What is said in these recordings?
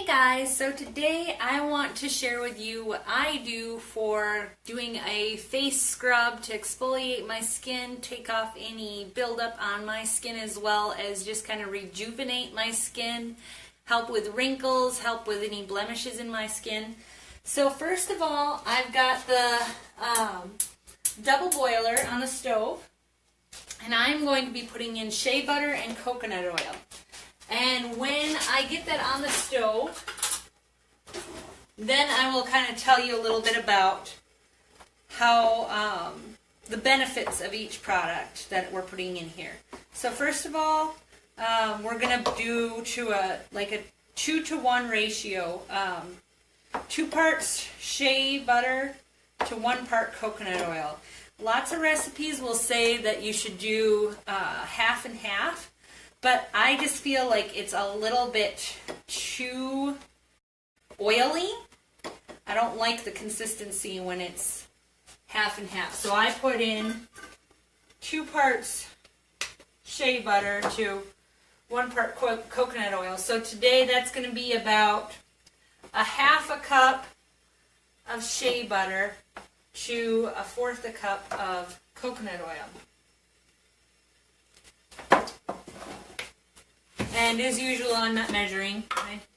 Guys, so today I want to share with you what I do for doing a face scrub to exfoliate my skin, take off any buildup on my skin, as well as just kind of rejuvenate my skin, help with wrinkles, help with any blemishes in my skin. So first of all, I've got the double boiler on the stove, and I'm going to be putting in shea butter and coconut oil. And when I get that on the stove, then I will kind of tell you a little bit about how the benefits of each product that we're putting in here. So first of all, we're going to do to a 2-to-1 ratio, 2 parts shea butter to 1 part coconut oil. Lots of recipes will say that you should do half and half. But I just feel like it's a little bit too oily. I don't like the consistency when it's half and half. So I put in 2 parts shea butter to 1 part coconut oil. So today that's going to be about a half a cup of shea butter to a 1/4 a cup of coconut oil. And as usual, I'm not measuring.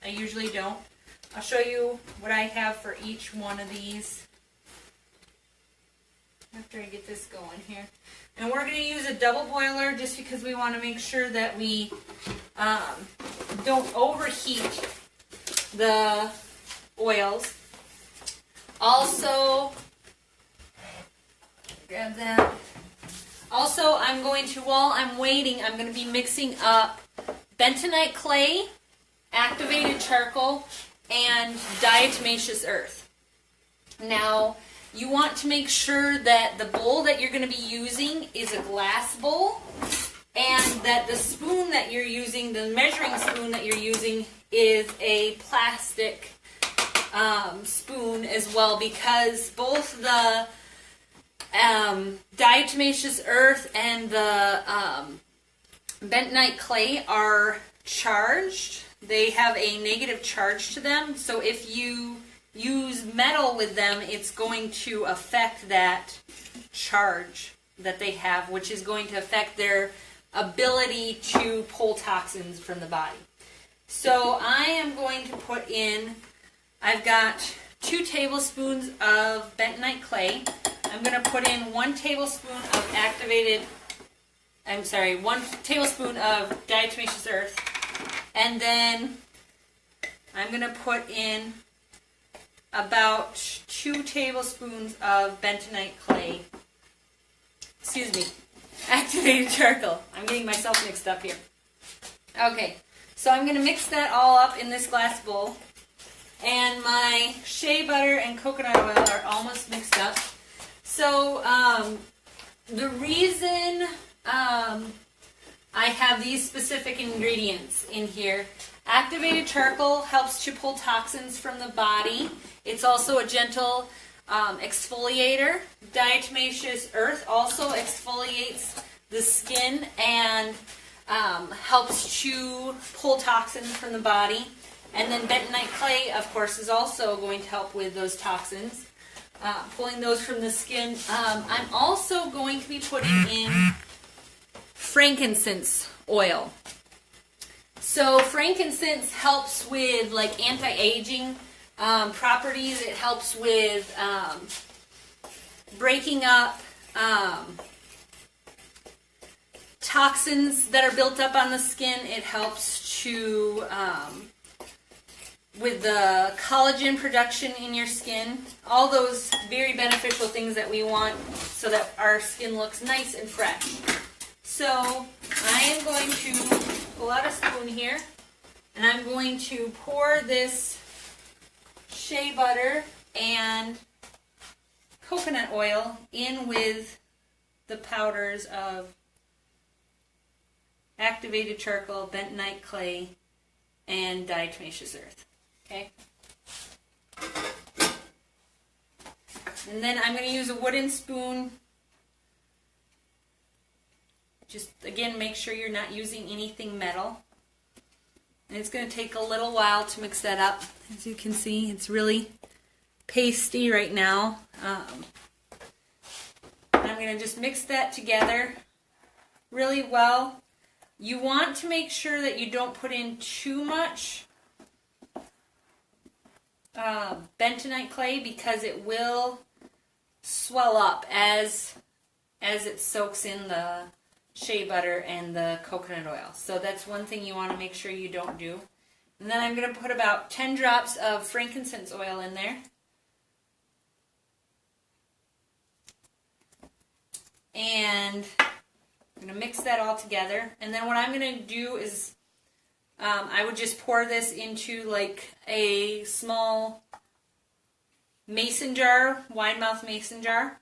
I usually don't. I'll show you what I have for each one of these after I get this going here. And we're going to use a double boiler just because we want to make sure that we don't overheat the oils. Also, grab that. Also, I'm going to, while I'm waiting, I'm going to be mixing up bentonite clay, activated charcoal, and diatomaceous earth. Now, you want to make sure that the bowl that you're going to be using is a glass bowl, and that the spoon that you're using, the measuring spoon that you're using, is a plastic spoon as well, because both the diatomaceous earth and the bentonite clay are charged. They have a negative charge to them, so if you use metal with them, it's going to affect that charge that they have, which is going to affect their ability to pull toxins from the body. So I am going to put in, I've got 2 tablespoons of bentonite clay. I'm going to put in 1 tablespoon of 1 tablespoon of diatomaceous earth, and then I'm going to put in about 2 tablespoons of bentonite clay. Excuse me, activated charcoal. I'm getting myself mixed up here. Okay, so I'm going to mix that all up in this glass bowl, and my shea butter and coconut oil are almost mixed up. So the reason I have these specific ingredients in here. Activated charcoal helps to pull toxins from the body. It's also a gentle exfoliator. Diatomaceous earth also exfoliates the skin and helps to pull toxins from the body. And then bentonite clay, of course, is also going to help with those toxins, pulling those from the skin. I'm also going to be putting in frankincense oil. So frankincense helps with like anti-aging properties. It helps with breaking up toxins that are built up on the skin. It helps to with the collagen production in your skin. All those very beneficial things that we want so that our skin looks nice and fresh. So I am going to pull out a spoon here, and I'm going to pour this shea butter and coconut oil in with the powders of activated charcoal, bentonite clay, and diatomaceous earth. Okay? And then I'm going to use a wooden spoon. Just, again, make sure you're not using anything metal. And it's going to take a little while to mix that up. As you can see, it's really pasty right now. I'm going to just mix that together really well. You want to make sure that you don't put in too much bentonite clay, because it will swell up as it soaks in the shea butter and the coconut oil. So that's one thing you want to make sure you don't do. And then I'm going to put about 10 drops of frankincense oil in there. And I'm going to mix that all together. And then what I'm going to do is I would just pour this into like a small mason jar, wide mouth mason jar,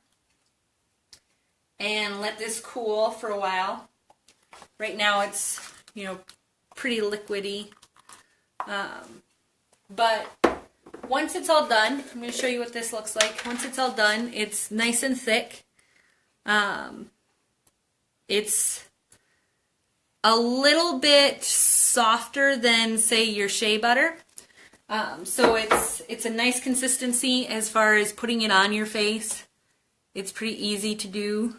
and let this cool for a while. Right now it's, you know, pretty liquidy. But once it's all done, I'm going to show you what this looks like. Once it's all done, it's nice and thick. It's a little bit softer than, say, your shea butter. So it's a nice consistency as far as putting it on your face. It's pretty easy to do.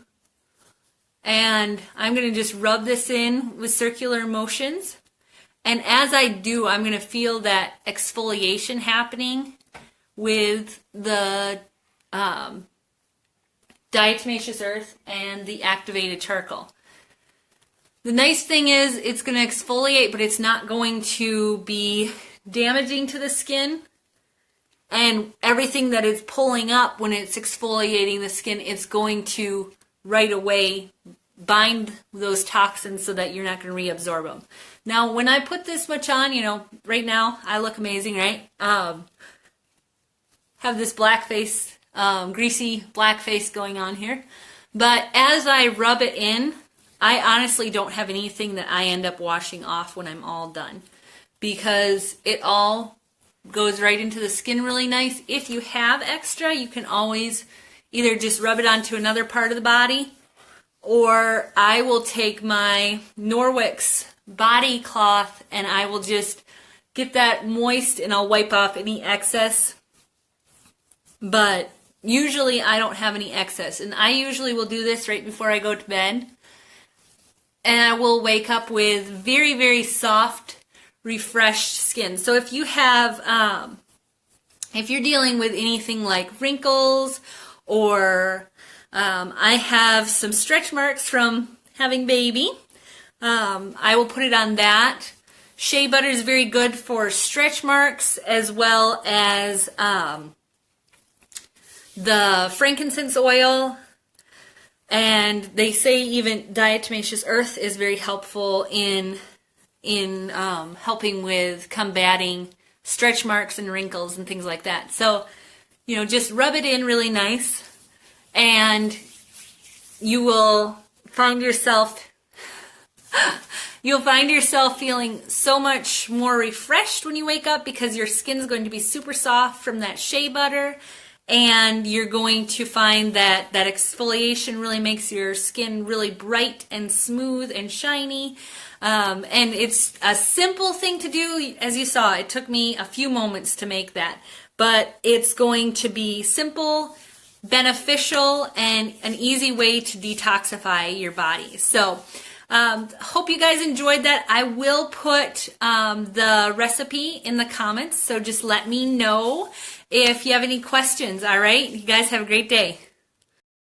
And I'm going to just rub this in with circular motions. And as I do, I'm going to feel that exfoliation happening with the diatomaceous earth and the activated charcoal. The nice thing is it's going to exfoliate, but it's not going to be damaging to the skin. And everything that it's pulling up when it's exfoliating the skin, it's going to right away bind those toxins so that you're not going to reabsorb them. Now, when I put this much on, you know, right now I look amazing, right? Have this black face, greasy black face going on here. But as I rub it in, I honestly don't have anything that I end up washing off when I'm all done, because it all goes right into the skin really nice. If you have extra, you can always either just rub it onto another part of the body, or I will take my Norwick's body cloth and I will just get that moist and I'll wipe off any excess. But usually I don't have any excess, and I usually will do this right before I go to bed. And I will wake up with very, very soft, refreshed skin. So if you have, if you're dealing with anything like wrinkles, or I have some stretch marks from having baby, I will put it on that. Shea butter is very good for stretch marks, as well as the frankincense oil. And they say even diatomaceous earth is very helpful in helping with combating stretch marks and wrinkles and things like that. So, you know, just rub it in really nice, and you will find yourself feeling so much more refreshed when you wake up, because your skin's going to be super soft from that shea butter. And you're going to find that exfoliation really makes your skin really bright and smooth and shiny. And it's a simple thing to do. As you saw, it took me a few moments to make that. But it's going to be simple, beneficial, and an easy way to detoxify your body. So, hope you guys enjoyed that. I will put the recipe in the comments, so just let me know if you have any questions, all right? You guys have a great day.